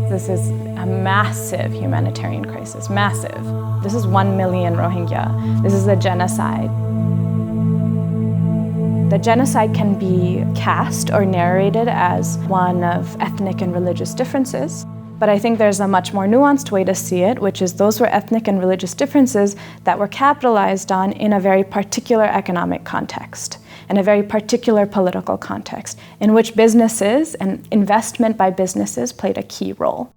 This is a massive humanitarian crisis, massive. This is 1 million Rohingya. This is a genocide. The genocide can be cast or narrated as one of ethnic and religious differences, but I think there's a much more nuanced way to see it, which is those were ethnic and religious differences that were capitalized on in a very particular economic context, in a very particular political context, in which businesses and investment by businesses played a key role.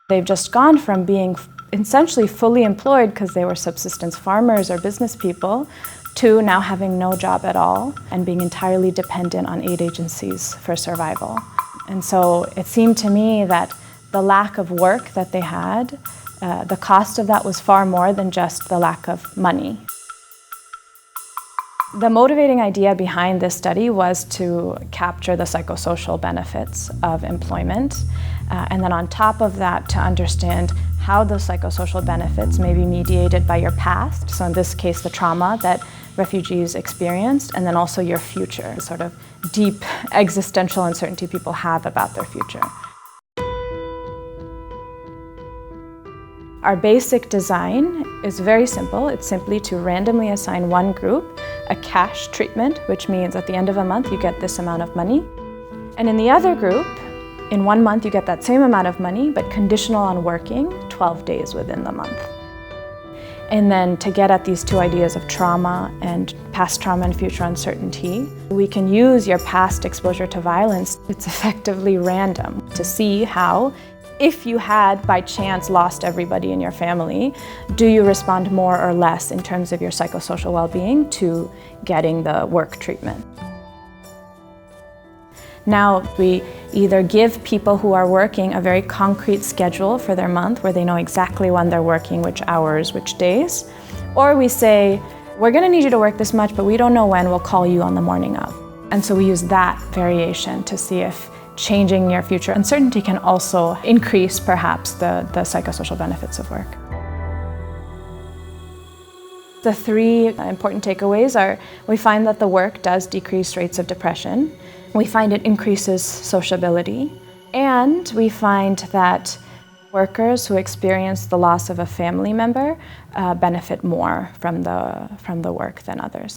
They've just gone from being essentially fully employed because they were subsistence farmers or business people to now having no job at all and being entirely dependent on aid agencies for survival. And so it seemed to me that the lack of work that they had, the cost of that was far more than just the lack of money. The motivating idea behind this study was to capture the psychosocial benefits of employment, and then on top of that to understand how those psychosocial benefits may be mediated by your past, so in this case the trauma that refugees experienced, and then also your future, the sort of deep existential uncertainty people have about their future. Our basic design is very simple. It's simply to randomly assign one group a cash treatment, which means at the end of a month you get this amount of money. And in the other group, in 1 month you get that same amount of money, but conditional on working 12 days within the month. And then to get at these two ideas of trauma and past trauma and future uncertainty, we can use your past exposure to violence. It's effectively random to see how, if you had by chance lost everybody in your family, do you respond more or less in terms of your psychosocial well-being to getting the work treatment? Now we either give people who are working a very concrete schedule for their month where they know exactly when they're working, which hours, which days, or we say, we're going to need you to work this much, but we don't know when, we'll call you on the morning of. And so we use that variation to see if changing your future uncertainty can also increase perhaps the psychosocial benefits of work. The three important takeaways are, we find that the work does decrease rates of depression, we find it increases sociability, and we find that workers who experience the loss of a family member benefit more from the work than others.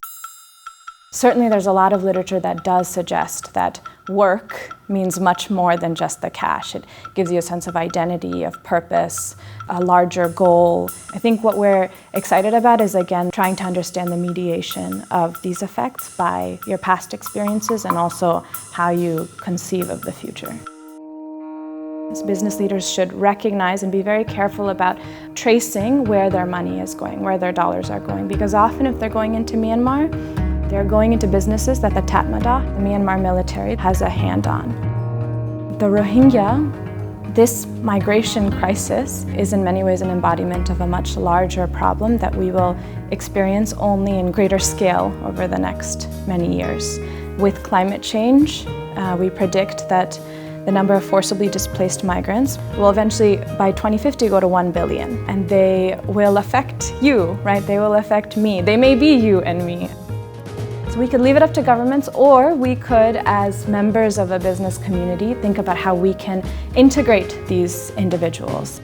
Certainly there's a lot of literature that does suggest that work means much more than just the cash. It gives you a sense of identity, of purpose, a larger goal. I think what we're excited about is, again, trying to understand the mediation of these effects by your past experiences and also how you conceive of the future. As business leaders should recognize and be very careful about tracing where their money is going, where their dollars are going, because often if they're going into Myanmar, they're going into businesses that the Tatmadaw, the Myanmar military, has a hand on. The Rohingya, this migration crisis is in many ways an embodiment of a much larger problem that we will experience only in greater scale over the next many years. With climate change, we predict that the number of forcibly displaced migrants will eventually, by 2050, go to 1 billion. And they will affect you, right? They will affect me. They may be you and me. We could leave it up to governments, or we could, as members of a business community, think about how we can integrate these individuals.